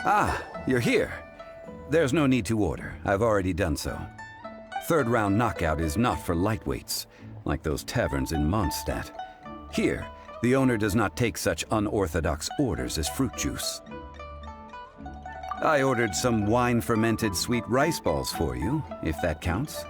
Ah, you're here. There's no need to order. I've already done so. Third round knockout is not for lightweights, like those taverns in Mondstadt. Here, the owner does not take such unorthodox orders as fruit juice. I ordered some wine-fermented sweet rice balls for you, if that counts.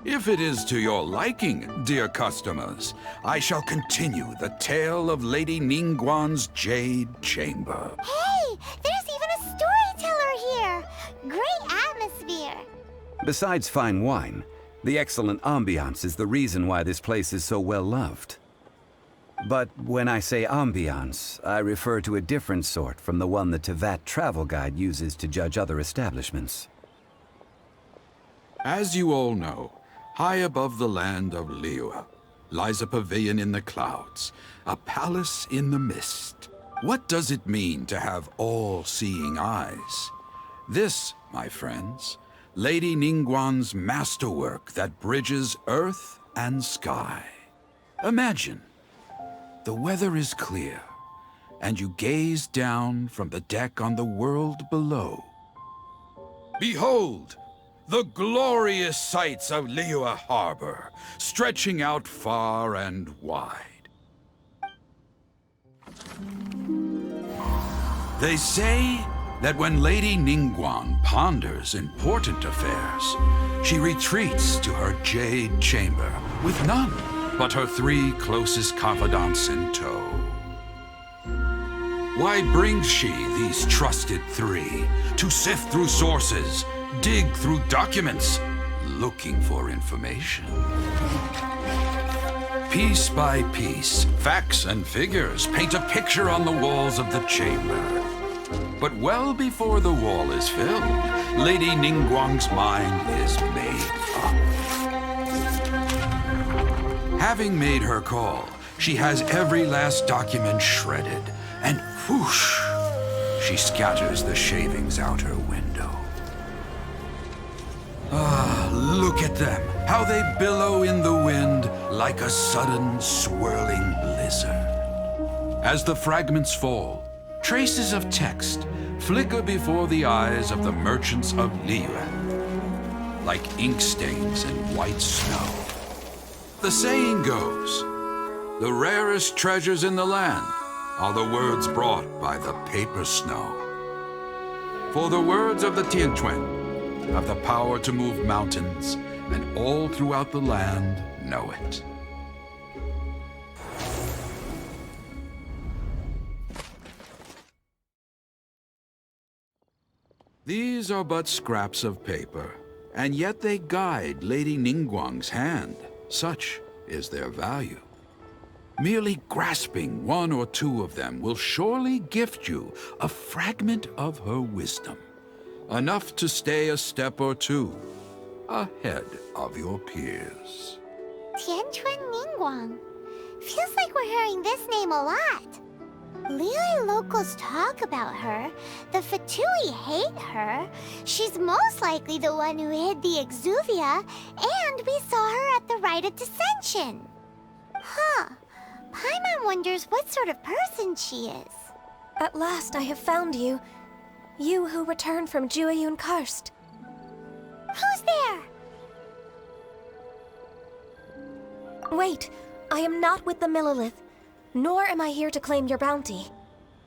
If it is to your liking, dear customers, I shall continue the tale of Lady Ningguang's Jade Chamber. Hey, there's even a storyteller here! Great atmosphere! Besides fine wine, the excellent ambiance is the reason why this place is so well loved. But when I say ambiance, I refer to a different sort from the one the Tevat travel guide uses to judge other establishments. As you all know, high above the land of Liyue lies a pavilion in the clouds, a palace in the mist. What does it mean to have all-seeing eyes? This, my friends, Lady Ningguang's masterwork that bridges earth and sky. Imagine, the weather is clear, and you gaze down from the deck on the world below. Behold! The glorious sights of Liyue Harbor, stretching out far and wide. They say that when Lady Ningguang ponders important affairs, she retreats to her Jade Chamber with none but her 3 closest confidants in tow. Why brings she these trusted 3 to sift through sources, dig through documents, looking for information? Piece by piece, facts and figures paint a picture on the walls of the chamber. But well before the wall is filled, Lady Ningguang's mind is made up. Having made her call, she has every last document shredded, and whoosh, she scatters the shavings out her window. Ah, look at them, how they billow in the wind like a sudden swirling blizzard. As the fragments fall, traces of text flicker before the eyes of the merchants of Liyue, like ink stains in white snow. The saying goes, the rarest treasures in the land are the words brought by the paper snow. For the words of the Tianquan have the power to move mountains, and all throughout the land know it. These are but scraps of paper, and yet they guide Lady Ningguang's hand. Such is their value. Merely grasping 1 or 2 of them will surely gift you a fragment of her wisdom, enough to stay a step or 2 ahead of your peers. Tianquan Ningguang. Feels like we're hearing this name a lot. Liyue locals talk about her. The Fatui hate her. She's most likely the one who hid the Exuvia, and we saw her at the Rite of Dissension. Huh. Paimon wonders what sort of person she is. At last I have found you. You who returned from Jueyun Karst. Who's there? Wait, I am not with the Millelith, nor am I here to claim your bounty.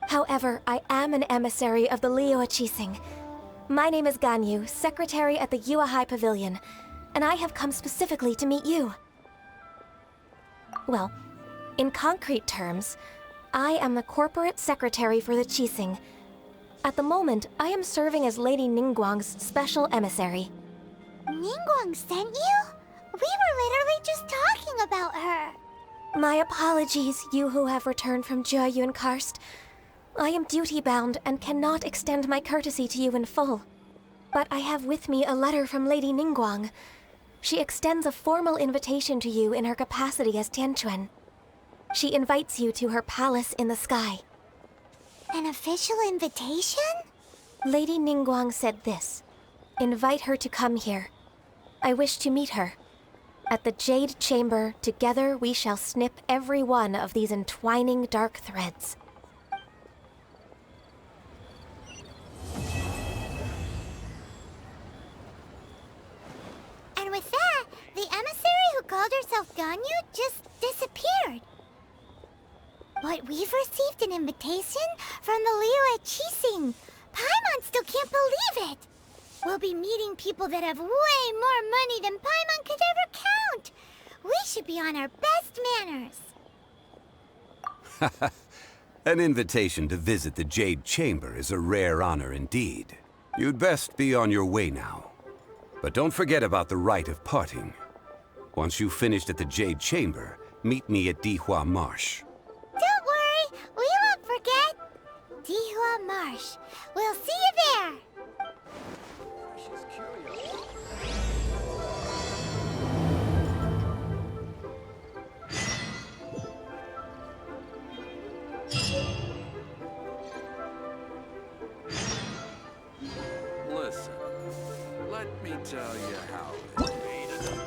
However, I am an emissary of the Liyue Qixing. My name is Ganyu, secretary at the Yuehai Pavilion, and I have come specifically to meet you. Well, in concrete terms, I am the corporate secretary for the Qixing. At the moment, I am serving as Lady Ningguang's special emissary. Ningguang sent you? We were literally just talking about her. My apologies, you who have returned from Jiayun Karst. I am duty-bound and cannot extend my courtesy to you in full. But I have with me a letter from Lady Ningguang. She extends a formal invitation to you in her capacity as Tianquan. She invites you to her palace in the sky. An official invitation? Lady Ningguang said this. Invite her to come here. I wish to meet her. At the Jade Chamber, together we shall snip every one of these entwining dark threads. And with that, the emissary who called herself Ganyu just disappeared. But we've received an invitation from the Liyue Qixing. Paimon still can't believe it. We'll be meeting people that have way more money than Paimon could ever count. We should be on our best manners. An invitation to visit the Jade Chamber is a rare honor indeed. You'd best be on your way now. But don't forget about the rite of parting. Once you've finished at the Jade Chamber, meet me at Dihua Marsh. Don't worry, we won't forget. Dihua Marsh. We'll see you there. Listen, let me tell you how it's made it.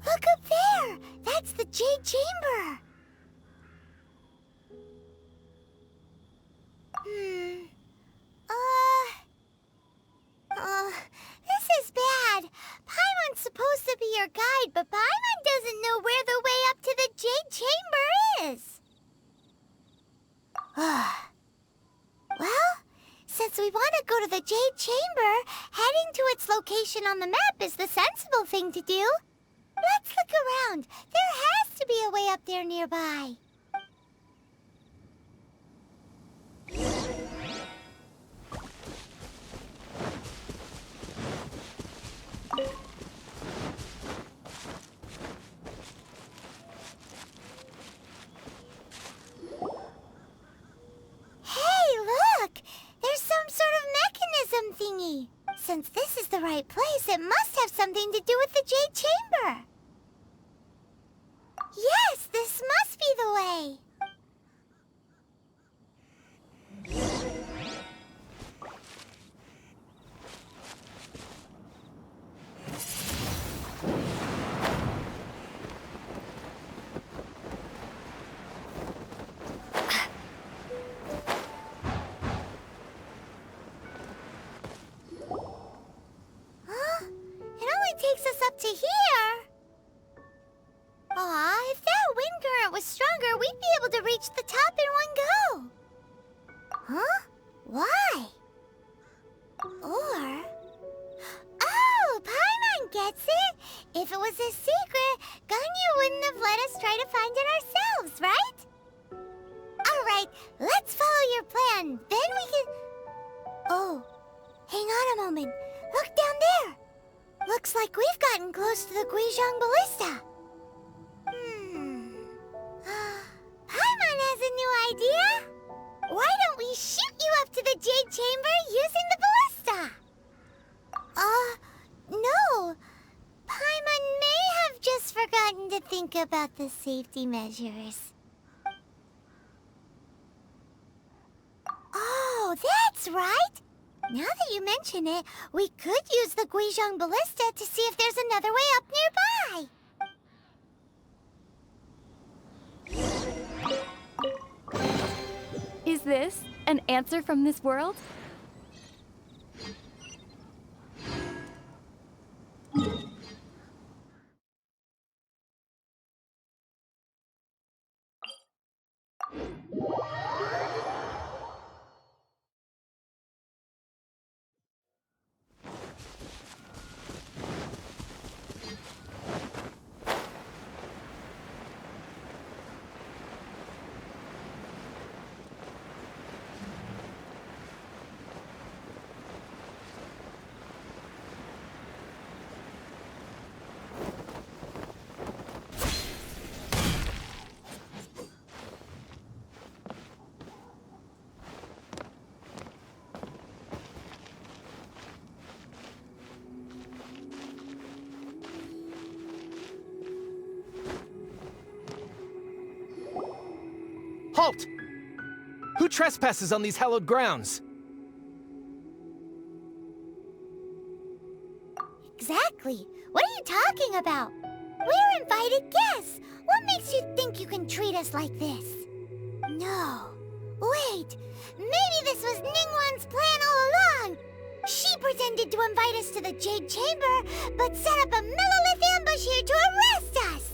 Look up there! That's the Jade Chamber! This is bad. Paimon's supposed to be your guide, but Paimon doesn't know where the way up to the Jade Chamber is. Well, since we want to go to the Jade Chamber, heading to its location on the map is the sensible thing to do. Let's look around. There has to be a way up there nearby. Hey, look! There's some sort of mechanism thingy. Since this is the right place, it must have something to do with the Jade Chamber. Yes, this must be the way. Huh? It only takes us up to here. Aw, if that wind current was stronger, we'd be able to reach the top in one go. Huh? Why? If it was a secret, Ganyu wouldn't have let us try to find it ourselves, right? Alright, let's follow your plan. Then we can... Oh, hang on a moment. Look down there. Looks like we've gotten close to the Guizhong Ballista. Paimon has a new idea. Why don't we shoot you up to the Jade Chamber using the ballista? No. Paimon may have just forgotten to think about the safety measures. Oh, that's right! Now that you mention it, we could use the Guizhong Ballista to see if there's another way up nearby! Is this an answer from this world? Halt! Who trespasses on these hallowed grounds? Exactly. What are you talking about? We're invited guests. What makes you think you can treat us like this? No. Wait. Maybe this was Ningguang's plan all along. She pretended to invite us to the Jade Chamber, but set up a Millilith ambush here to arrest us.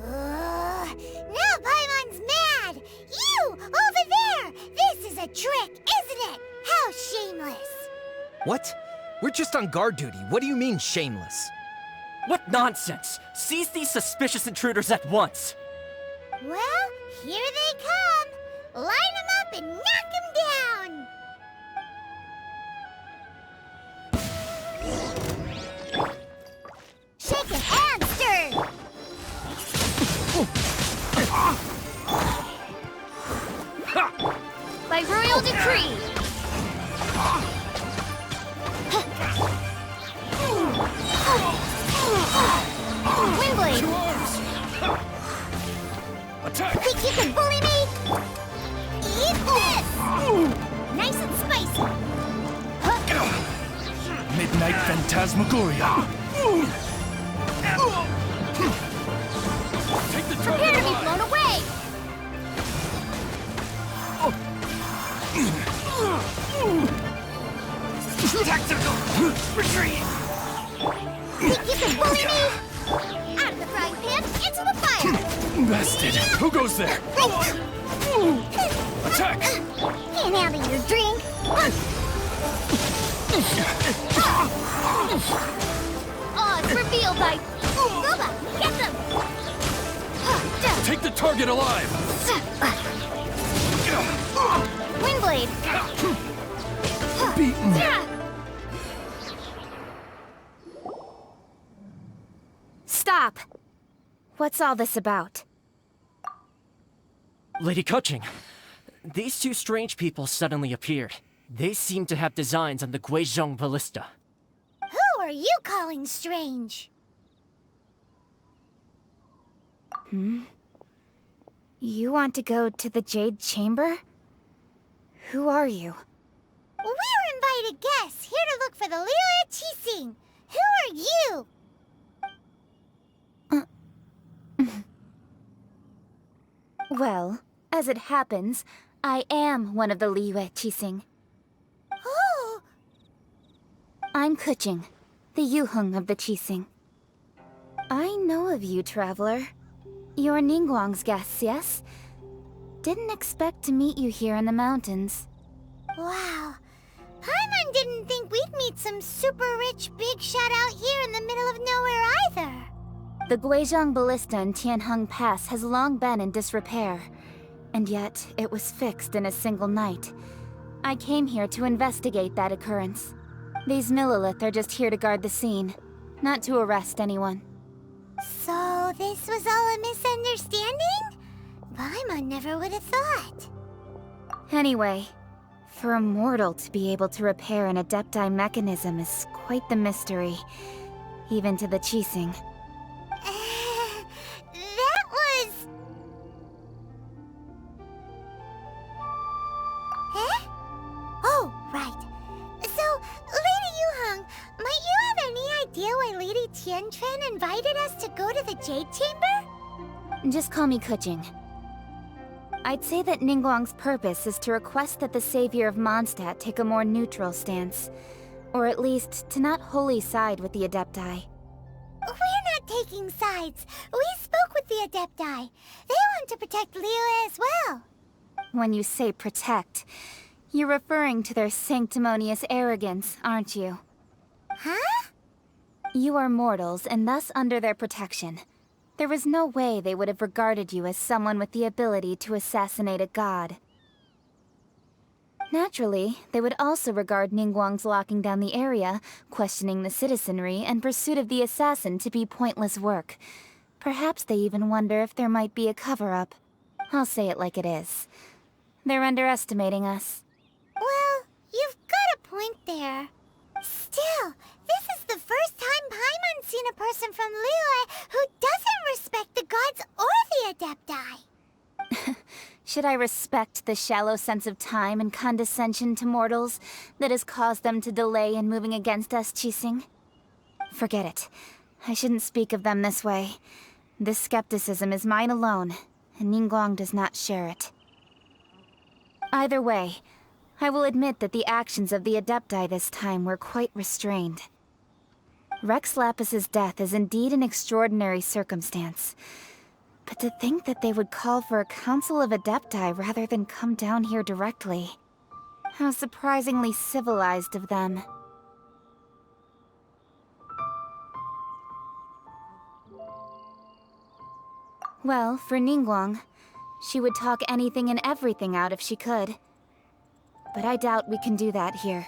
Now Paimon's mad! You! Over there! This is a trick, isn't it? How shameless! What? We're just on guard duty. What do you mean, shameless? What nonsense! Seize these suspicious intruders at once! Well, here they come! Line them up and knock them down! Shaken and stirred! By royal decree! Windblade! Attack! Think you can bully me? Eat this! Nice and spicy! Midnight Phantasmagoria. Take the Prepare to be blown away! Tactical retreat! Think you can bully me? Out of the frying pan, into the fire! Bested! Who goes there? Attack! Can't handle your drink! Oh, it's revealed by... Boba, get them! Take the target alive! Windblade! Stop! What's all this about? Lady Keqing, these two strange people suddenly appeared. They seem to have designs on the Guizhong Ballista. Who are you calling strange? You want to go to the Jade Chamber? Who are you? We're invited guests, here to look for the Liyue Qixing. Who are you? Well, as it happens, I am one of the Liyue Qixing. Oh, I'm Keqing, the Yuheng of the Qixing. I know of you, traveler. You're Ningguang's guests, yes? Didn't expect to meet you here in the mountains. wow. Paimon didn't think we'd meet some super rich big shot out here in the middle of nowhere either. The Guizhong Ballista in Tianheng Pass has long been in disrepair, and yet it was fixed in a single night. I came here to investigate that occurrence. These Millilith are just here to guard the scene, not to arrest anyone. So this was all a misunderstanding? Paimon never would have thought. Anyway, for a mortal to be able to repair an Adepti mechanism is quite the mystery, even to the Qixing. That was... Eh? Oh, right. So, Lady Yuheng, might you have any idea why Lady Tianquan invited us to go to the Jade Chamber? Just call me Kuching. I'd say that Ningguang's purpose is to request that the savior of Mondstadt take a more neutral stance. Or at least, to not wholly side with the Adepti. We're not taking sides. We spoke with the Adepti. They want to protect Liyue as well. When you say protect, you're referring to their sanctimonious arrogance, aren't you? Huh? You are mortals, and thus under their protection. There was no way they would have regarded you as someone with the ability to assassinate a god. Naturally, they would also regard Ningguang's locking down the area, questioning the citizenry, and pursuit of the assassin to be pointless work. Perhaps they even wonder if there might be a cover-up. I'll say it like it is. They're underestimating us. Well, you've got a point there. Still, this is the first time Paimon's seen a person from Liyue who doesn't respect the gods or the Adepti. Should I respect the shallow sense of time and condescension to mortals that has caused them to delay in moving against us, Qixing? Forget it. I shouldn't speak of them this way. This skepticism is mine alone, and Ningguang does not share it. Either way, I will admit that the actions of the Adepti this time were quite restrained. Rex Lapis's death is indeed an extraordinary circumstance. But to think that they would call for a council of Adepti rather than come down here directly. How surprisingly civilized of them. Well, for Ningguang, she would talk anything and everything out if she could. But I doubt we can do that here.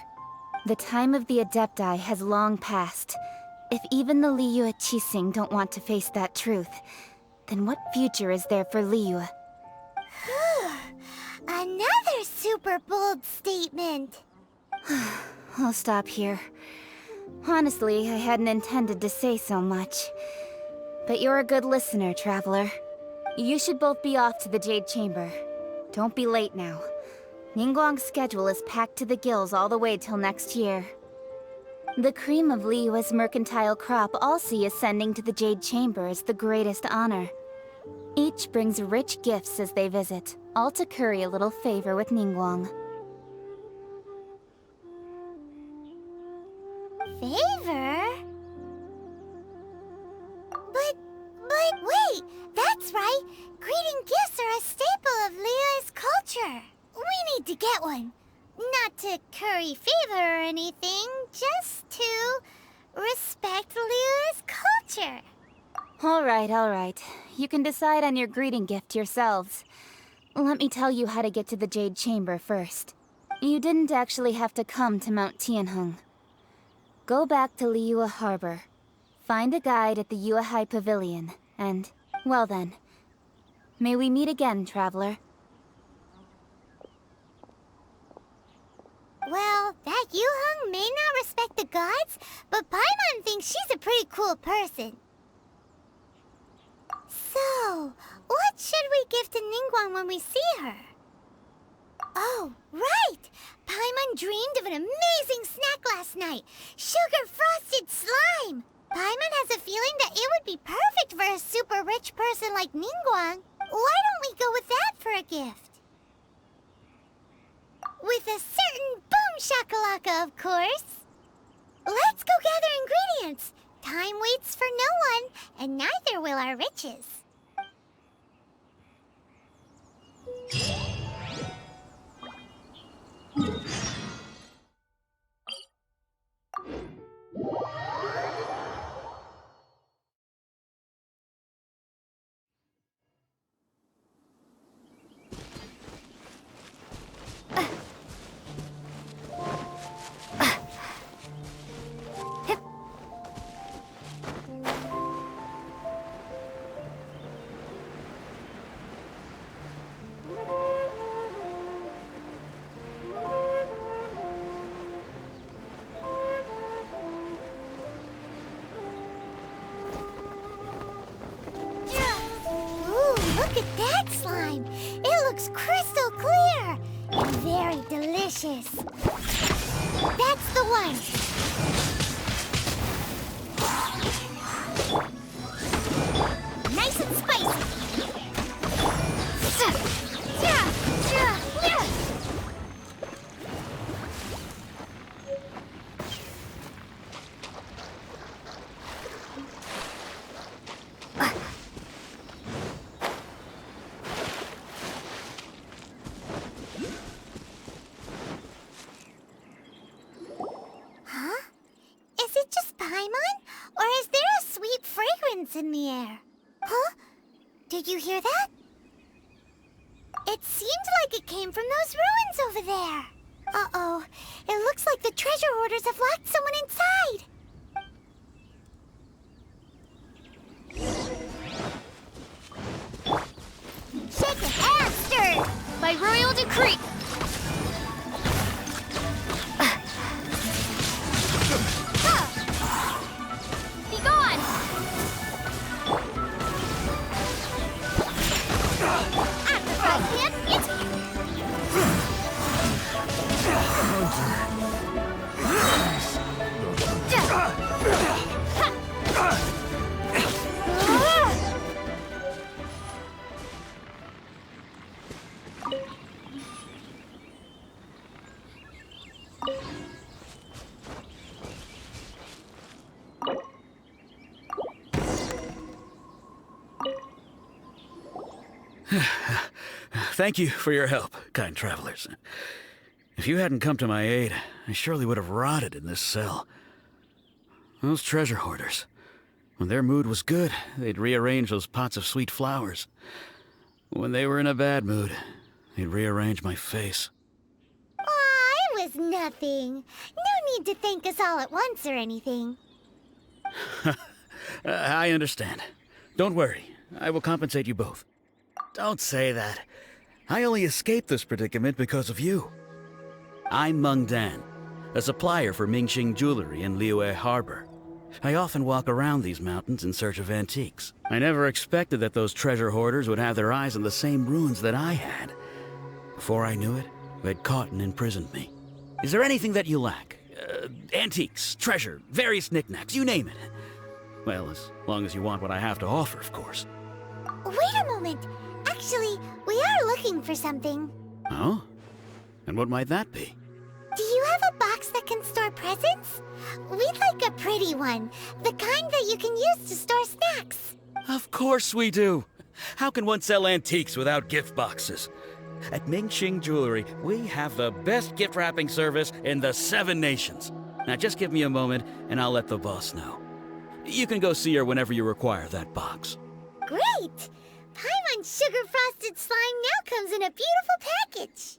The time of the Adepti has long passed. If even the Liyue Qixing don't want to face that truth, then what future is there for Liyue? Another super bold statement. I'll stop here. Honestly, I hadn't intended to say so much. But you're a good listener, Traveler. You should both be off to the Jade Chamber. Don't be late now. Ningguang's schedule is packed to the gills all the way till next year. The cream of Liyue's mercantile crop all see ascending to the Jade Chamber as the greatest honor. Each brings rich gifts as they visit, all to curry a little favor with Ningguang. Favor? But wait! That's right! Greeting gifts are a staple of Liyue's culture. We need to get one. Not to curry favor or anything, just to respect Liyue's culture. All right. You can decide on your greeting gift yourselves. Let me tell you how to get to the Jade Chamber first. You didn't actually have to come to Mount Tianheng. Go back to Liyue Harbor. Find a guide at the Yuehai Pavilion, and, well then, may we meet again, Traveler. Well, that Yuheng may not respect the gods, but Paimon thinks she's a pretty cool person. So, what should we give to Ningguang when we see her? Oh, right! Paimon dreamed of an amazing snack last night! Sugar-frosted slime! Paimon has a feeling that it would be perfect for a super rich person like Ningguang. Why don't we go with that for a gift? With a certain boom shakalaka, of course! Let's go gather ingredients! Time waits for no one, and neither will our riches. that slime! It looks crystal clear! And very delicious. That's the one! Nice and spicy! Is it just Paimon? Or is there a sweet fragrance in the air? Huh? Did you hear that? It seemed like it came from those ruins over there. Uh-oh. It looks like the treasure hoarders have locked someone inside. Shake a hand, stir! By royal decree. Be gone! I'm the president. It's Thank you for your help, kind travelers. If you hadn't come to my aid, I surely would have rotted in this cell. Those treasure hoarders, when their mood was good, they'd rearrange those pots of sweet flowers. When they were in a bad mood, they'd rearrange my face. Aw, it was nothing. No need to thank us all at once or anything. I understand. Don't worry, I will compensate you both. Don't say that. I only escaped this predicament because of you. I'm Meng Dan, a supplier for Mingxing jewelry in Liyue Harbor. I often walk around these mountains in search of antiques. I never expected that those treasure hoarders would have their eyes on the same ruins that I had. Before I knew it, they'd caught and imprisoned me. Is there anything that you lack? Antiques, treasure, various knickknacks, you name it. Well, as long as you want what I have to offer, of course. Wait a moment. Actually, we are looking for something. Oh? And what might that be? Do you have a box that can store presents? We'd like a pretty one. The kind that you can use to store snacks. Of course we do. How can one sell antiques without gift boxes? At Mingxing Jewelry, we have the best gift wrapping service in the 7 nations. Now just give me a moment and I'll let the boss know. You can go see her whenever you require that box. Great! Paimon's sugar-frosted slime now comes in a beautiful package.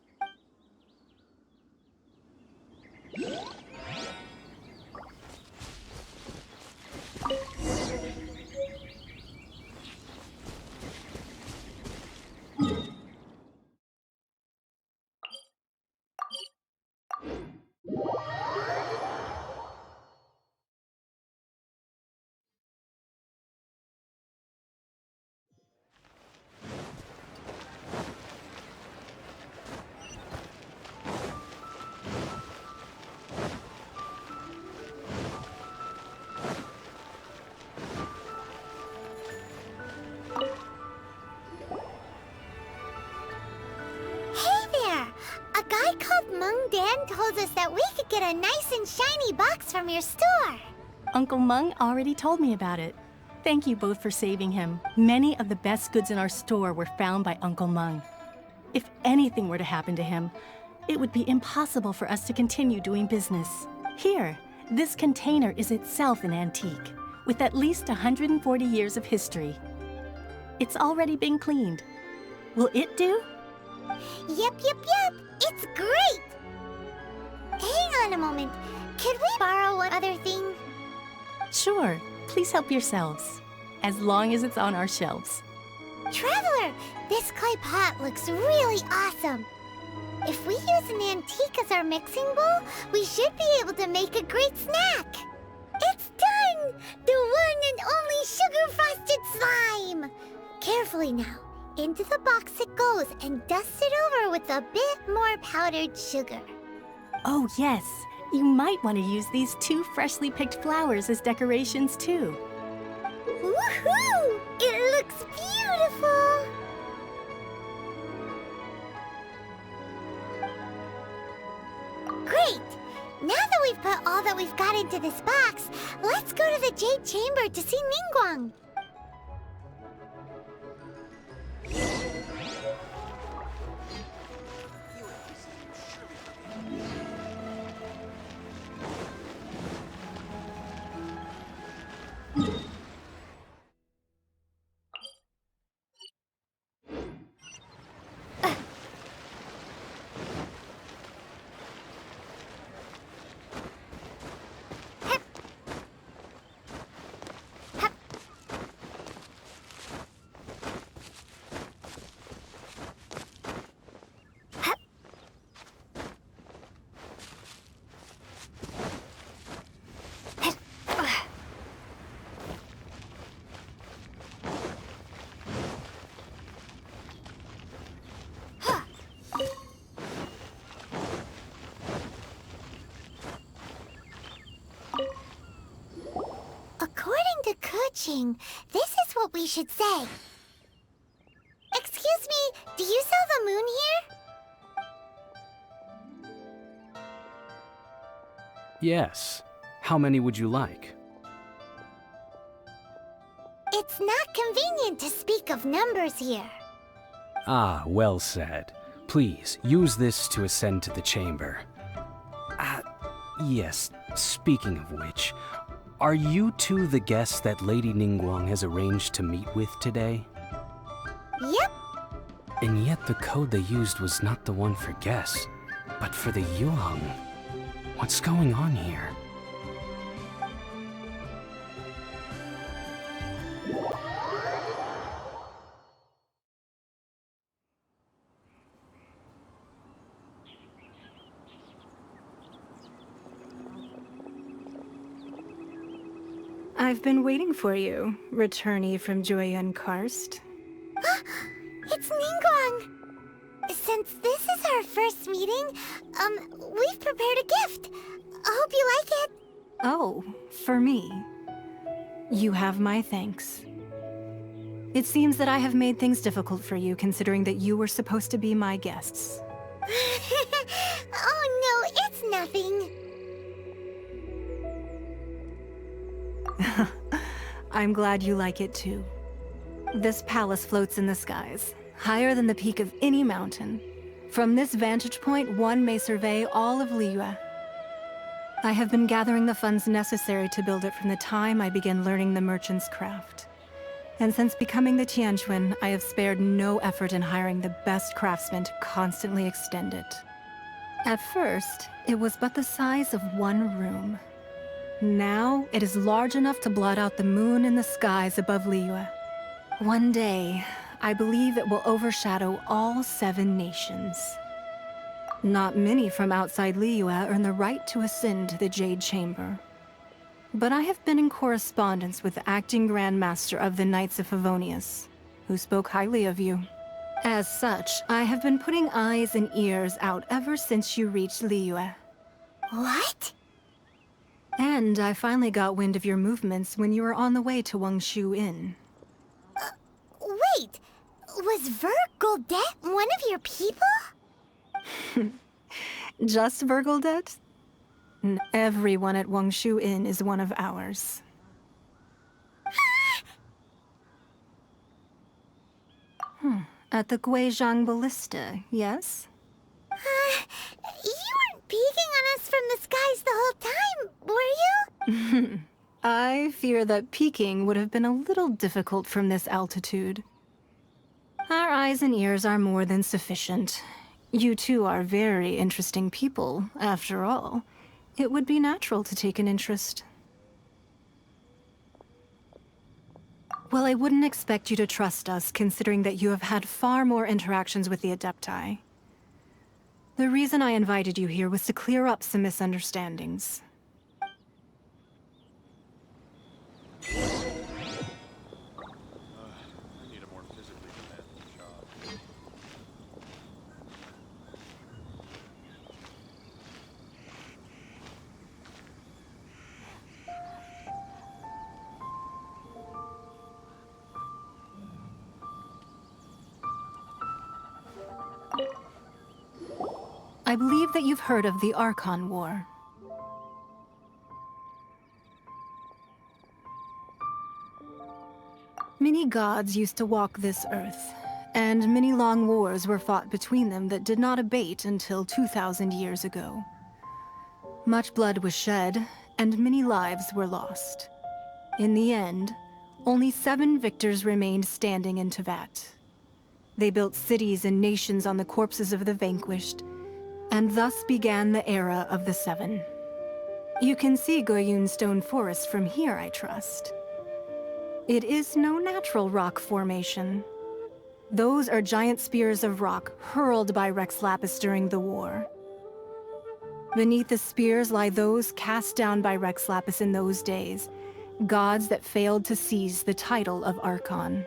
Meng Dan told us that we could get a nice and shiny box from your store. Uncle Meng already told me about it. Thank you both for saving him. Many of the best goods in our store were found by Uncle Meng. If anything were to happen to him, it would be impossible for us to continue doing business. Here, this container is itself an antique, with at least 140 years of history. It's already been cleaned. Will it do? Yep. It's great! Hang on a moment. Could we borrow one other thing? Sure. Please help yourselves. As long as it's on our shelves. Traveler, this clay pot looks really awesome. If we use an antique as our mixing bowl, we should be able to make a great snack. It's done! The one and only sugar-frosted slime! Carefully now. Into the box it goes and dust it over with a bit more powdered sugar. Oh, yes. You might want to use these 2 freshly picked flowers as decorations, too. Woohoo! It looks beautiful! Great! Now that we've put all that we've got into this box, let's go to the Jade Chamber to see Ningguang. According to Kuching, this is what we should say. Excuse me, do you sell the moon here? Yes. How many would you like? It's not convenient to speak of numbers here. Ah, well said. Please, use this to ascend to the chamber. Yes, speaking of which, are you two the guests that Lady Ningguang has arranged to meet with today? Yep. And yet the code they used was not the one for guests, but for the Yuheng. What's going on here? I've been waiting for you, returnee from Joyun Karst. It's Ningguang! Since this is our first meeting, we've prepared a gift. Hope you like it. Oh, for me. You have my thanks. It seems that I have made things difficult for you, considering that you were supposed to be my guests. Oh no, it's nothing. I'm glad you like it too. This palace floats in the skies, higher than the peak of any mountain. From this vantage point, one may survey all of Liyue. I have been gathering the funds necessary to build it from the time I began learning the merchant's craft. And since becoming the Tianquan, I have spared no effort in hiring the best craftsmen to constantly extend it. At first, it was but the size of one room. Now, it is large enough to blot out the moon in the skies above Liyue. One day, I believe it will overshadow all 7 nations. Not many from outside Liyue earn the right to ascend to the Jade Chamber. But I have been in correspondence with the acting Grand Master of the Knights of Favonius, who spoke highly of you. As such, I have been putting eyes and ears out ever since you reached Liyue. What? And I finally got wind of your movements when you were on the way to Wangshu Inn. Wait, was Vergoldet one of your people? Just Vergoldet? Everyone at Wangshu Inn is one of ours. At the Guizhang Ballista, yes? You weren't peeking on us from the skies the whole time, were you? I fear that peeking would have been a little difficult from this altitude. Our eyes and ears are more than sufficient. You two are very interesting people, after all. It would be natural to take an interest. Well, I wouldn't expect you to trust us, considering that you have had far more interactions with the Adepti. The reason I invited you here was to clear up some misunderstandings. I need a more physically demanding job. I believe that you've heard of the Archon War. Many gods used to walk this earth, and many long wars were fought between them that did not abate until 2,000 years ago. Much blood was shed, and many lives were lost. In the end, only 7 victors remained standing in Tevat. They built cities and nations on the corpses of the vanquished, and thus began the era of the 7. You can see Goyun Stone Forest from here, I trust. It is no natural rock formation. Those are giant spears of rock hurled by Rex Lapis during the war. Beneath the spears lie those cast down by Rex Lapis in those days, gods that failed to seize the title of Archon.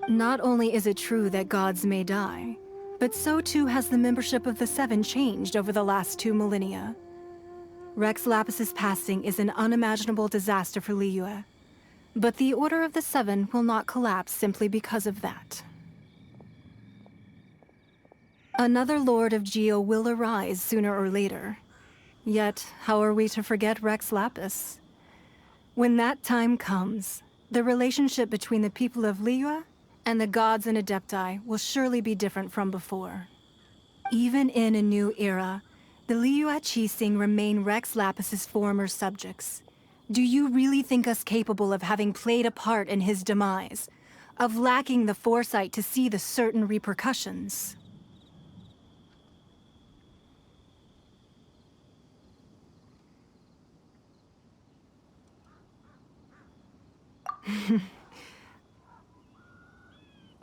Not only is it true that gods may die, but so too has the membership of the 7 changed over the last 2 millennia. Rex Lapis's passing is an unimaginable disaster for Liyue, but the Order of the 7 will not collapse simply because of that. Another Lord of Geo will arise sooner or later. Yet, how are we to forget Rex Lapis? When that time comes, the relationship between the people of Liyue and the gods and Adepti will surely be different from before. Even in a new era, the Liyue Qixing remain Rex Lapis's former subjects. Do you really think us capable of having played a part in his demise? Of lacking the foresight to see the certain repercussions?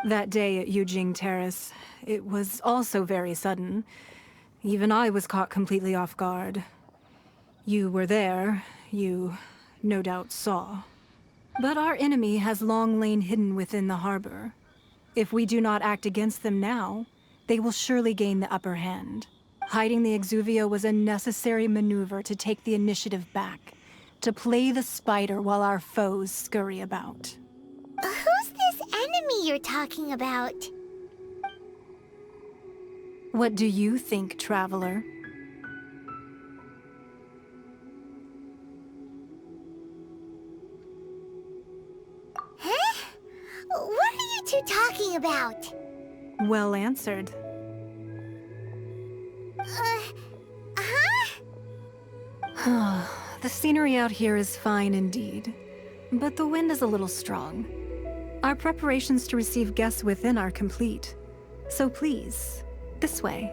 That day at Yujing Terrace, it was also very sudden. Even I was caught completely off guard. You were there, you no doubt saw. But our enemy has long lain hidden within the harbor. If we do not act against them now, they will surely gain the upper hand. Hiding the Exuvio was a necessary maneuver to take the initiative back, to play the spider while our foes scurry about. Who's this enemy you're talking about? What do you think, traveler? Huh? What are you two talking about? Well answered. The scenery out here is fine indeed, but the wind is a little strong. Our preparations to receive guests within are complete, so please, this way.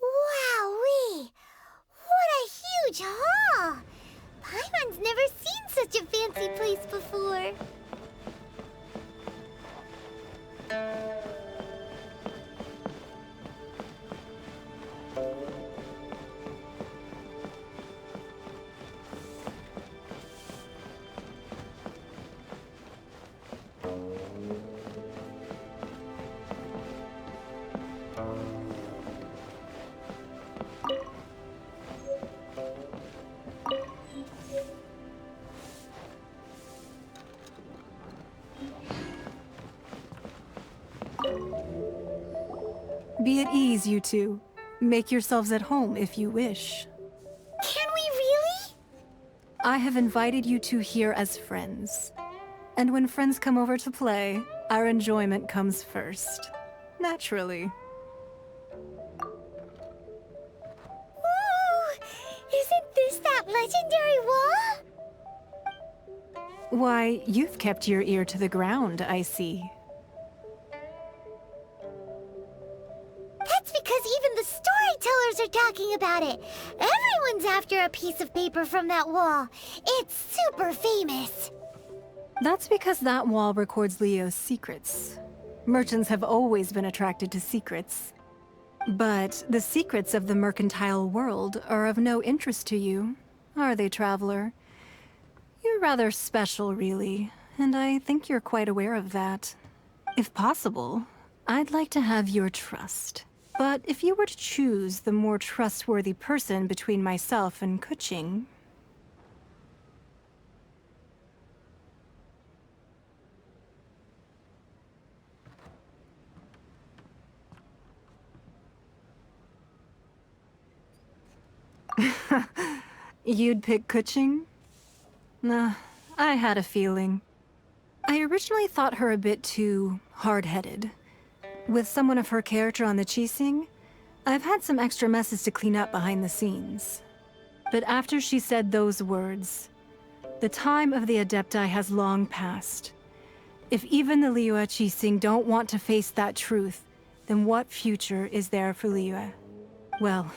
Wowee! What a huge hall! Paimon's never seen such a fancy place before. Be at ease, you two. Make yourselves at home if you wish. Can we really? I have invited you two here as friends. And when friends come over to play, our enjoyment comes first. Naturally. Ooh! Isn't this that legendary wall? Why, you've kept your ear to the ground, I see. That's because even the storytellers are talking about it. Everyone's after a piece of paper from that wall. It's super famous. That's because that wall records Leo's secrets. Merchants have always been attracted to secrets. But the secrets of the mercantile world are of no interest to you, are they, traveler? You're rather special, really, and I think you're quite aware of that. If possible, I'd like to have your trust. But if you were to choose the more trustworthy person between myself and Kuching... You'd pick Kuching? Nah, I had a feeling. I originally thought her a bit too hard-headed. With someone of her character on the Qixing, I've had some extra messes to clean up behind the scenes. But after she said those words, the time of the Adepti has long passed. If even the Liyue Qixing don't want to face that truth, then what future is there for Liyue? Well,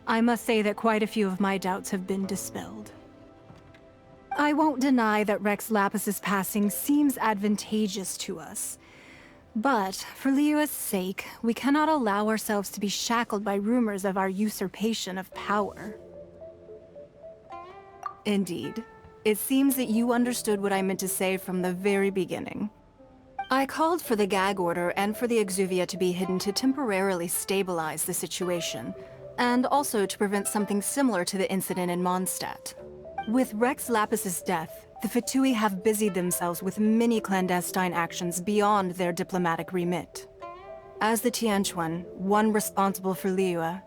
I must say that quite a few of my doubts have been dispelled. I won't deny that Rex Lapis's passing seems advantageous to us. But, for Liyue's sake, we cannot allow ourselves to be shackled by rumors of our usurpation of power. Indeed. It seems that you understood what I meant to say from the very beginning. I called for the gag order and for the Exuvia to be hidden to temporarily stabilize the situation, and also to prevent something similar to the incident in Mondstadt. With Rex Lapis's death, the Fatui have busied themselves with many clandestine actions beyond their diplomatic remit. As the Tianquan, one responsible for Liyue,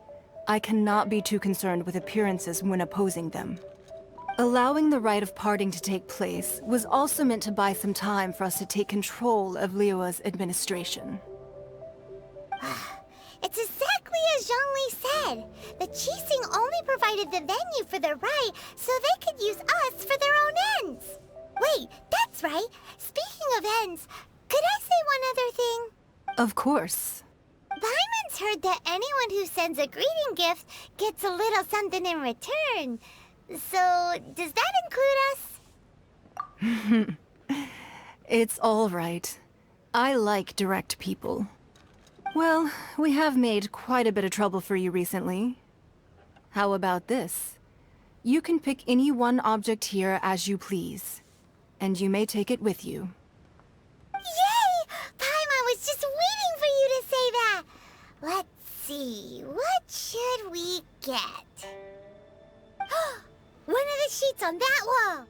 I cannot be too concerned with appearances when opposing them. Allowing the rite of parting to take place was also meant to buy some time for us to take control of Liyue's administration. It's exactly as Zhongli said. The Qixing only provided the venue for their rite so they could use us for their own ends. Wait, that's right. Speaking of ends, could I say one other thing? Of course. Paimon's heard that anyone who sends a greeting gift gets a little something in return. So, does that include us? It's all right. I like direct people. Well, we have made quite a bit of trouble for you recently. How about this? You can pick any one object here as you please, and you may take it with you. Yay! Paimon was just waiting for you to say that! Let's see, what should we get? One of the sheets on that wall!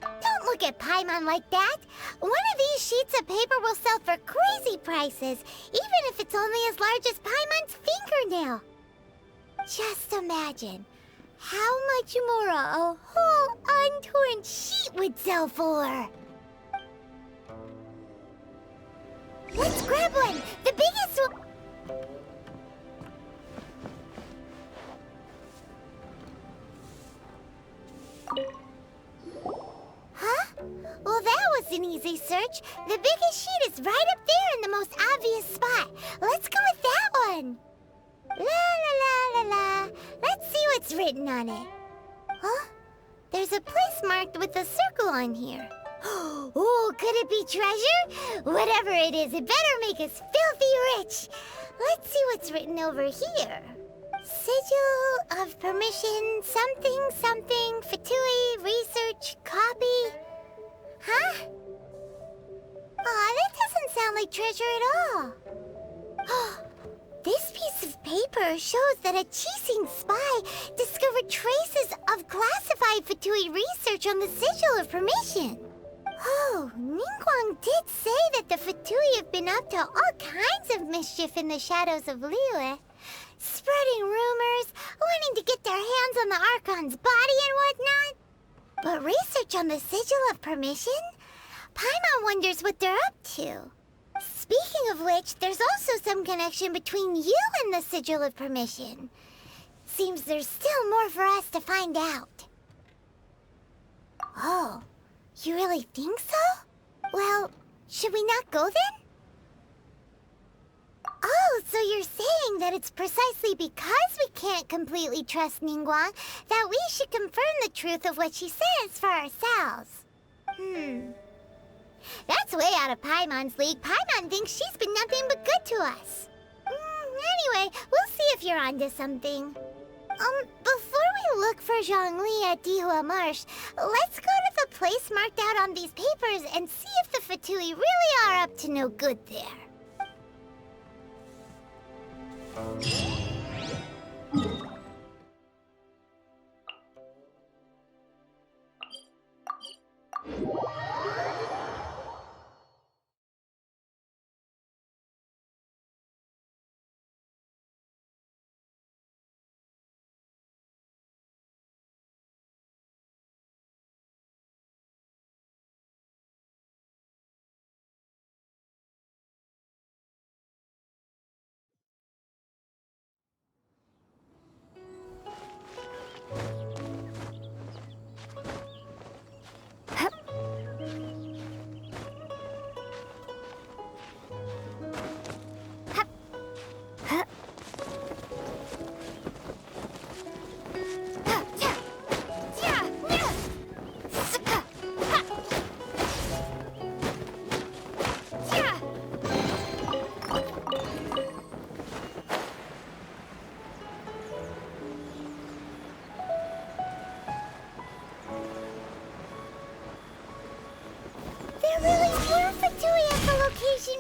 Don't look at Paimon like that! One of these sheets of paper will sell for crazy prices, even if it's only as large as Paimon's fingernail. Just imagine how much more a whole untorn sheet would sell for. Let's grab one! The biggest one! Huh? Well, that was an easy search. The biggest sheet is right up there in the most obvious spot. Let's go with that one. La la la la la. Let's see what's written on it. Huh? There's a place marked with a circle on here. Oh, could it be treasure? Whatever it is, it better make us filthy rich. Let's see what's written over here. Sigil of permission, something, something, Fatui, research, copy. Huh? Aw, that doesn't sound like treasure at all. This piece of paper shows that a Qixing spy discovered traces of classified Fatui research on the Sigil of Permission. Oh, Ningguang did say that the Fatui have been up to all kinds of mischief in the shadows of Liyue. Spreading rumors, wanting to get their hands on the Archon's body and whatnot. But research on the Sigil of Permission? Paimon wonders what they're up to. Speaking of which, there's also some connection between you and the Sigil of Permission. Seems there's still more for us to find out. Oh, you really think so? Well, should we not go then? Oh, so you're saying that it's precisely because we can't completely trust Ningguang that we should confirm the truth of what she says for ourselves. That's way out of Paimon's league. Paimon thinks she's been nothing but good to us. Anyway, we'll see if you're onto something. Before we look for Zhongli at Dihua Marsh, let's go to the place marked out on these papers and see if the Fatui really are up to no good there.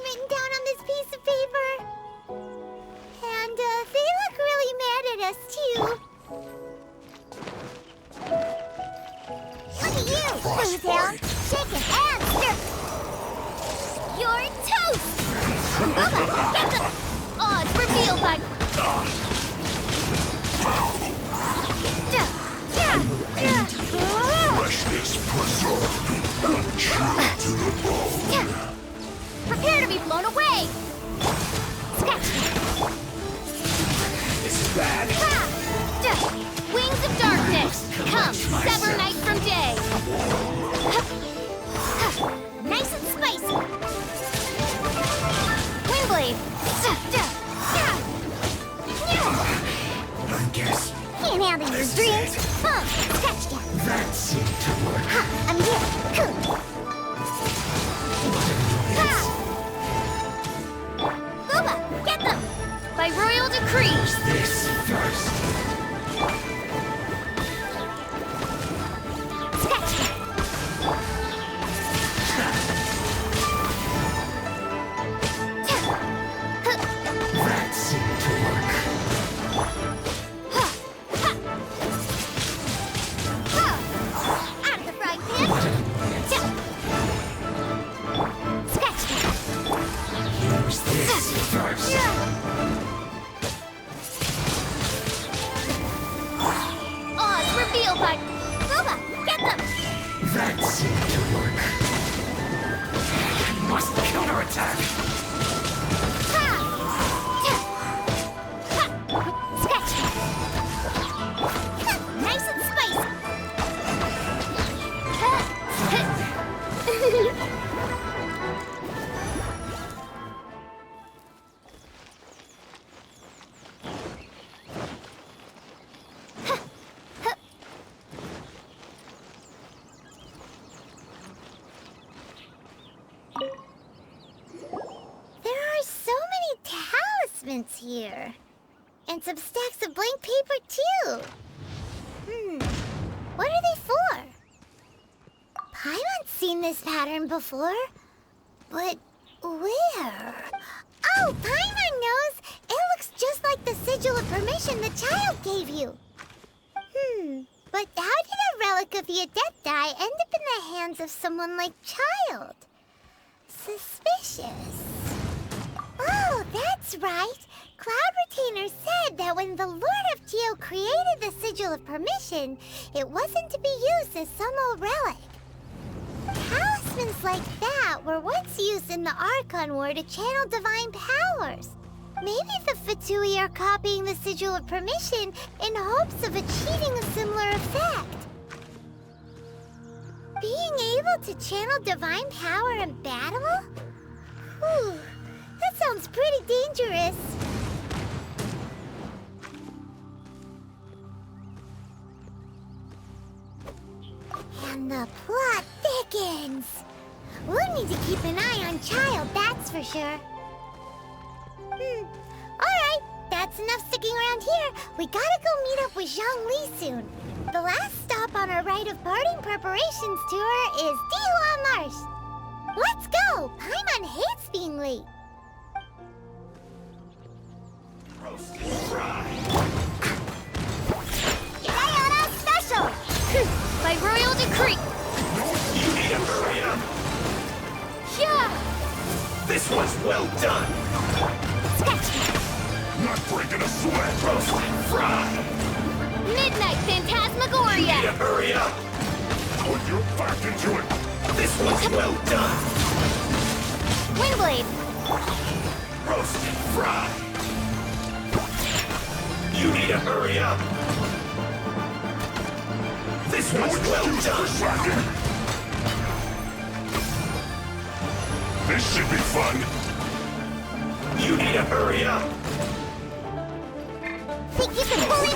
Written down on this piece of paper. And they look really mad at us too. Look at you, Bootail. Shake it and stir. You're toast. Booba, get the odds revealed by. Freshness preserved. Chilled to the bone. Prepare to be blown away! Sketch! This is bad. Wings of darkness! Come, sever night from day! Nice and spicy! Wingblade! I guess. Can't handle your dreams! Sketch ya! That seemed to work. I'm here! Cool! Booba, get them! By royal decree! This first. Sketch! That seemed to work. Out of the frying pan! Sketch! Use this first. Odds revealed by... Booba, get them! That seemed to work. I must counterattack. Sketch! Nice and spicy! There are so many talismans here. And some stacks of blank paper, too. What are they for? Paimon's seen this pattern before. But where? Oh, Paimon knows! It looks just like the sigil of permission the child gave you. But how did a relic of the Adepti end up in the hands of someone like Child? Suspicious. Oh, that's right. Cloud Retainer said that when the Lord of Geo created the Sigil of Permission, it wasn't to be used as some old relic. Talismans like that were once used in the Archon War to channel divine powers. Maybe the Fatui are copying the Sigil of Permission in hopes of achieving a similar effect. Being able to channel divine power in battle? Whew, that sounds pretty dangerous. And the plot thickens. We'll need to keep an eye on Child, that's for sure. Alright, that's enough sticking around here. We gotta go meet up with Zhongli soon. The last stop on our Rite of Parting preparations tour is Dihua Marsh. Let's go! Paimon hates being late. Diana Special! By royal decree! You need to hurry up! Yeah! This one's well done! Not breaking a sweat! Roast fry! Midnight You need to Phantasmagoria! hurry up! Put your back into it! This one's well done! Windblade! Roast fry! You need to hurry up! This one's well done! This should be fun! You need to hurry up! Think you can bully me?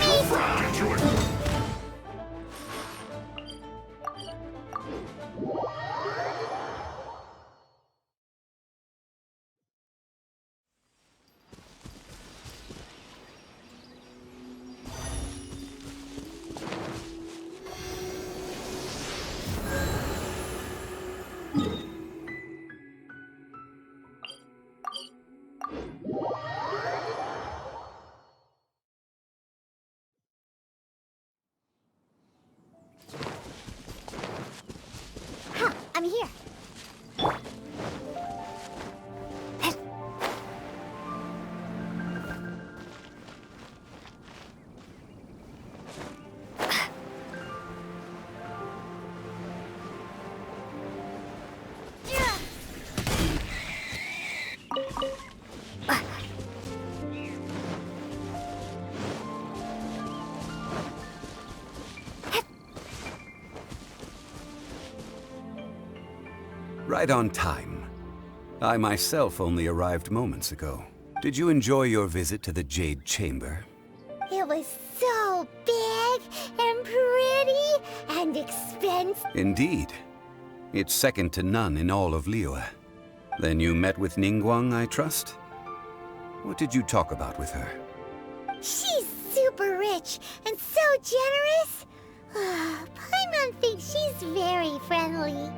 Huh, I'm here. Right on time. I myself only arrived moments ago. Did you enjoy your visit to the Jade Chamber? It was so big and pretty and expensive. Indeed. It's second to none in all of Liyue. Then you met with Ningguang, I trust? What did you talk about with her? She's super rich and so generous. Paimon thinks she's very friendly.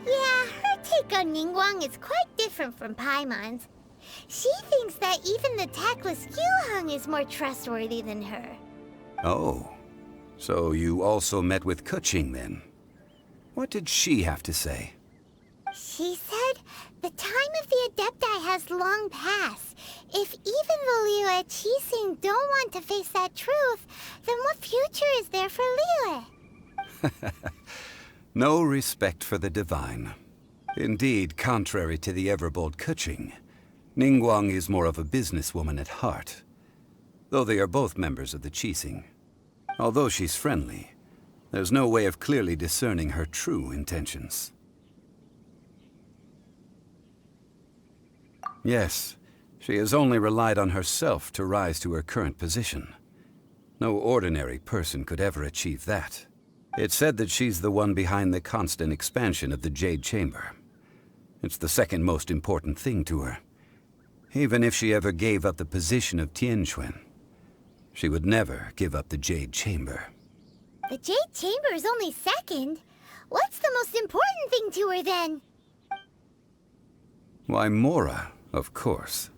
Yeah, her take on Ningguang is quite different from Paimon's. She thinks that even the tactless Yuheng is more trustworthy than her. Oh, so you also met with Keqing then? What did she have to say? She said the time of the Adepti has long passed. If even the Liyue Qixing don't want to face that truth, then what future is there for Liyue? No respect for the divine. Indeed, contrary to the ever-bold Keqing, Ningguang is more of a businesswoman at heart, though they are both members of the Qixing. Although she's friendly, there's no way of clearly discerning her true intentions. Yes, she has only relied on herself to rise to her current position. No ordinary person could ever achieve that. It's said that she's the one behind the constant expansion of the Jade Chamber. It's the second most important thing to her. Even if she ever gave up the position of Tianquan, she would never give up the Jade Chamber. The Jade Chamber is only second. What's the most important thing to her then? Why, Mora, of course.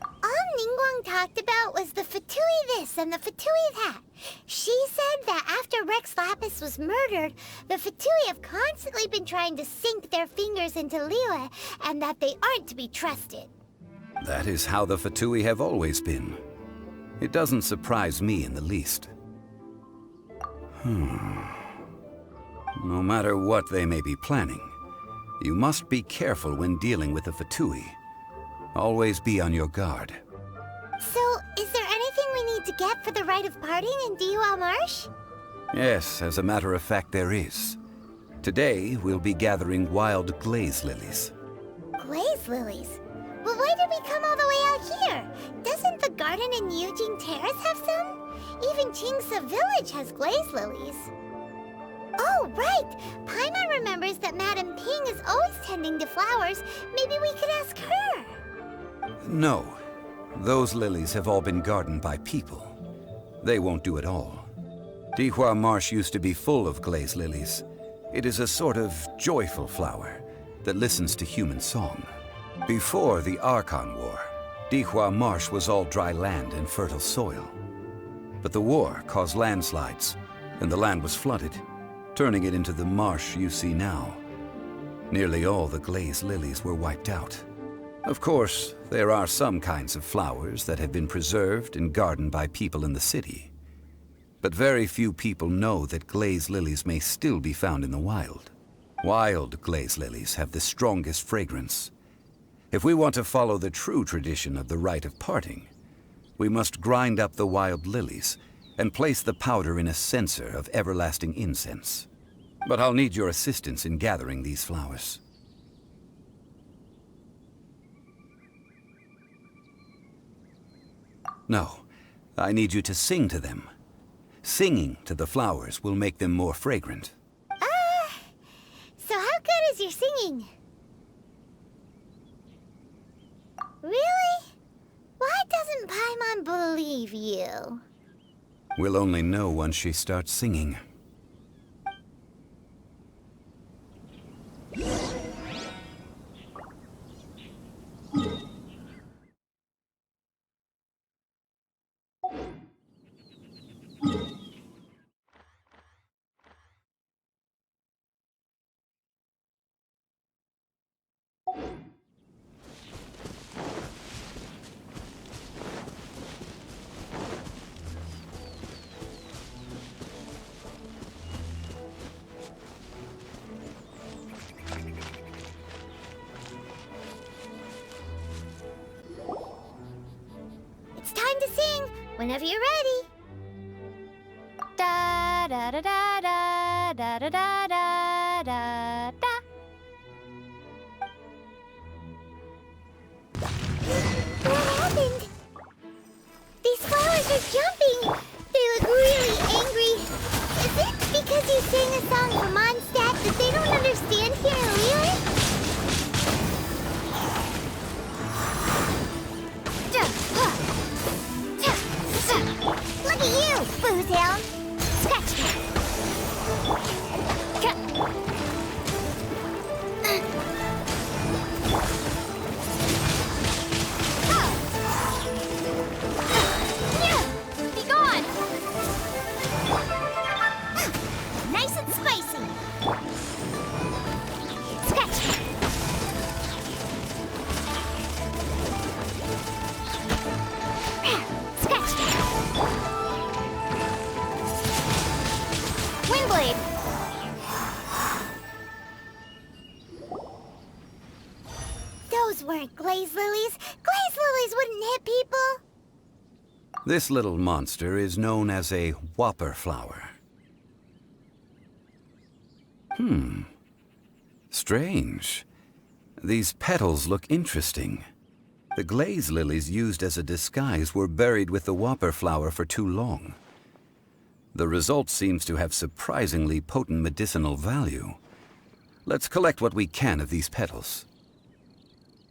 All Ningguang talked about was the Fatui this and the Fatui that. She said that after Rex Lapis was murdered, the Fatui have constantly been trying to sink their fingers into Liyue, and that they aren't to be trusted. That is how the Fatui have always been. It doesn't surprise me in the least. No matter what they may be planning, you must be careful when dealing with the Fatui. Always be on your guard. So, is there anything we need to get for the Rite of Parting in Dihua Marsh? Yes, as a matter of fact, there is. Today, we'll be gathering wild glaze lilies. Glaze lilies? Well, why did we come all the way out here? Doesn't the garden in Yujing Terrace have some? Even Qingse Village has glaze lilies. Oh, right! Paimon remembers that Madame Ping is always tending to flowers. Maybe we could ask her. No. Those lilies have all been gardened by people. They won't do it all. Dihua Marsh used to be full of glaze lilies. It is a sort of joyful flower that listens to human song. Before the Archon War, Dihua Marsh was all dry land and fertile soil. But the war caused landslides, and the land was flooded, turning it into the marsh you see now. Nearly all the glaze lilies were wiped out. Of course, there are some kinds of flowers that have been preserved and gardened by people in the city. But very few people know that glaze lilies may still be found in the wild. Wild glaze lilies have the strongest fragrance. If we want to follow the true tradition of the rite of parting, we must grind up the wild lilies and place the powder in a censer of everlasting incense. But I'll need your assistance in gathering these flowers. No, I need you to sing to them. Singing to the flowers will make them more fragrant. So how good is your singing? Really? Why doesn't Paimon believe you? We'll only know once she starts singing. It's time to sing, whenever you're ready. Da da da da da da da da da da da. What happened? These flowers are jumping. They look really angry. Is it because you sang a song for Mondstadt that they don't understand here in Liyue? Look at you, Boozehound! Scratch me! Be gone! Nice and spicy! Scratch me! Scratch me! Windblade! Those weren't glaze lilies. Glaze lilies wouldn't hit people. This little monster is known as a whopper flower. Strange. These petals look interesting. The glaze lilies used as a disguise were buried with the whopper flower for too long. The result seems to have surprisingly potent medicinal value. Let's collect what we can of these petals.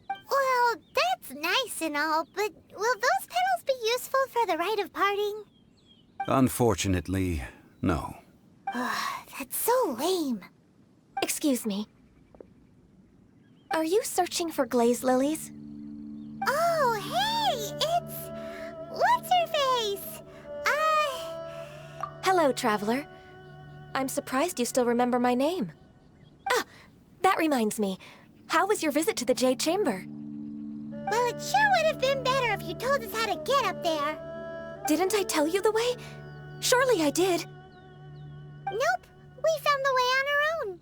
Well, that's nice and all, but will those petals be useful for the rite of parting? Unfortunately, no. That's so lame. Excuse me. Are you searching for glaze lilies? Oh, hey! It's... What's-her-face? Hello, traveler. I'm surprised you still remember my name. Ah, that reminds me. How was your visit to the Jade Chamber? Well, it sure would have been better if you told us how to get up there. Didn't I tell you the way? Surely I did. Nope, we found the way on our own.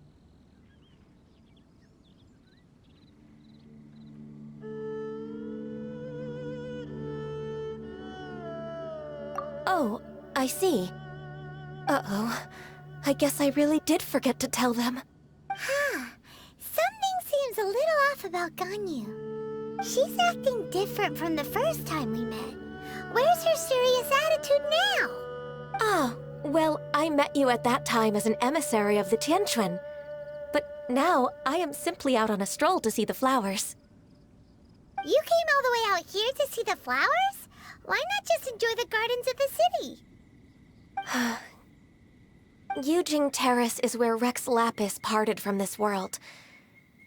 Oh, I see. Uh-oh. I guess I really did forget to tell them. Huh. Something seems a little off about Ganyu. She's acting different from the first time we met. Where's her serious attitude now? Ah, well, I met you at that time as an emissary of the Tianquan. But now, I am simply out on a stroll to see the flowers. You came all the way out here to see the flowers? Why not just enjoy the gardens of the city? Yujing Terrace is where Rex Lapis parted from this world.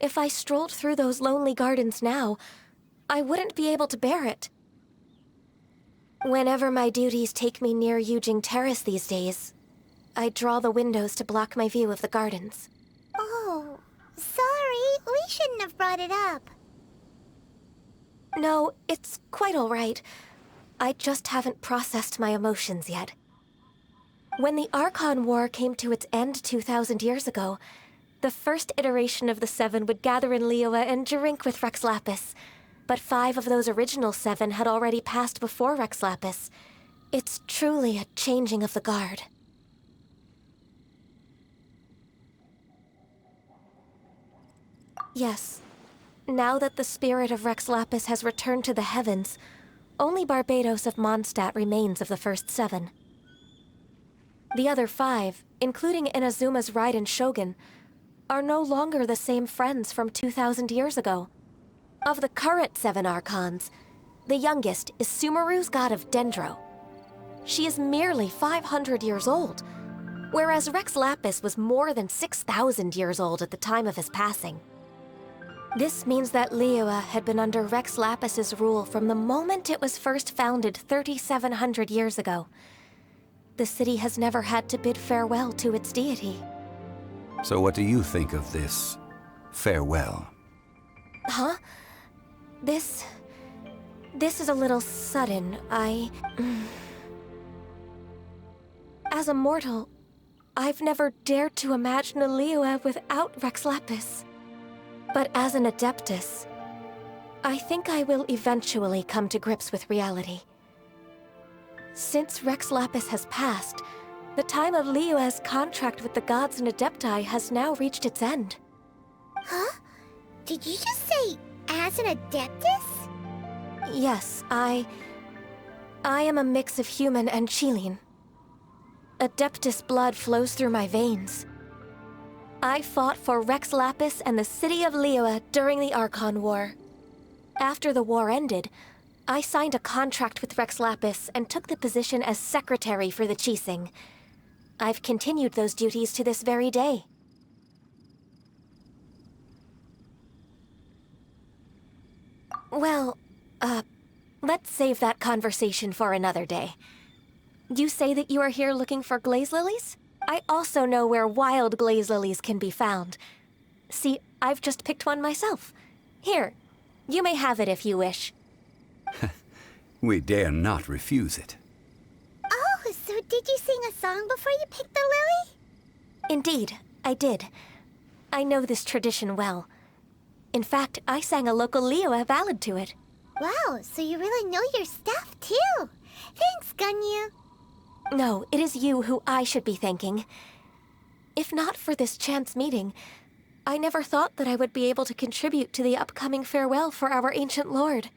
If I strolled through those lonely gardens now, I wouldn't be able to bear it. Whenever my duties take me near Yujing Terrace these days, I draw the windows to block my view of the gardens. Oh, sorry. We shouldn't have brought it up. No, it's quite all right. I just haven't processed my emotions yet. When the Archon War came to its end 2,000 years ago, the first iteration of the Seven would gather in Liyue and drink with Rex Lapis. But 5 of those original 7 had already passed before Rex Lapis. It's truly a changing of the guard. Yes. Now that the spirit of Rex Lapis has returned to the heavens, only Barbados of Mondstadt remains of the first 7. The other 5, including Inazuma's Rite and Shogun, are no longer the same friends from 2,000 years ago. Of the current 7 Archons, the youngest is Sumeru's god of Dendro. She is merely 500 years old, whereas Rex Lapis was more than 6,000 years old at the time of his passing. This means that Liyue had been under Rex Lapis's rule from the moment it was first founded 3,700 years ago. The city has never had to bid farewell to its deity. So what do you think of this farewell? Huh? This is a little sudden. As a mortal, I've never dared to imagine a Liyue without Rex Lapis. But as an Adeptus, I think I will eventually come to grips with reality. Since Rex Lapis has passed, the time of Liyue's contract with the gods and Adepti has now reached its end. Huh? Did you just say, as an Adeptus? Yes, I am a mix of human and Chilean. Adeptus blood flows through my veins. I fought for Rex Lapis and the city of Liyue during the Archon War. After the war ended, I signed a contract with Rex Lapis and took the position as secretary for the Qixing. I've continued those duties to this very day. Well, let's save that conversation for another day. You say that you are here looking for glaze lilies? I also know where wild glaze lilies can be found. See, I've just picked one myself. Here, you may have it if you wish. We dare not refuse it. Oh, so did you sing a song before you picked the lily? Indeed, I did. I know this tradition well. In fact, I sang a local Liyue ballad to it. Wow, so you really know your stuff, too. Thanks, Ganyu. No, it is you who I should be thanking. If not for this chance meeting, I never thought that I would be able to contribute to the upcoming farewell for our ancient lord.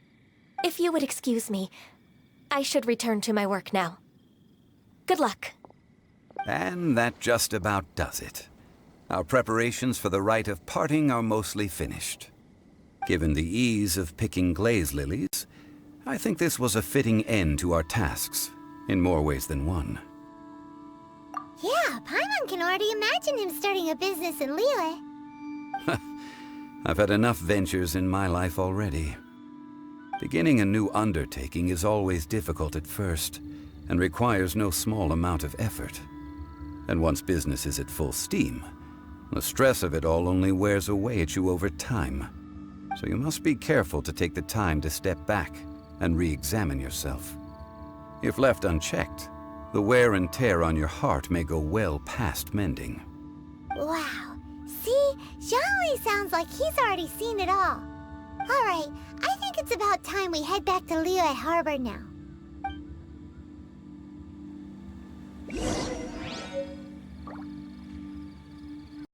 If you would excuse me, I should return to my work now. Good luck. And that just about does it. Our preparations for the rite of parting are mostly finished. Given the ease of picking glaze lilies, I think this was a fitting end to our tasks, in more ways than one. Yeah, Paimon can already imagine him starting a business in Liyue. I've had enough ventures in my life already. Beginning a new undertaking is always difficult at first, and requires no small amount of effort. And once business is at full steam, the stress of it all only wears away at you over time. So you must be careful to take the time to step back and re-examine yourself. If left unchecked, the wear and tear on your heart may go well past mending. Wow. See? Zhongli sounds like he's already seen it all. Alright, I think it's about time we head back to Liyue Harbor now.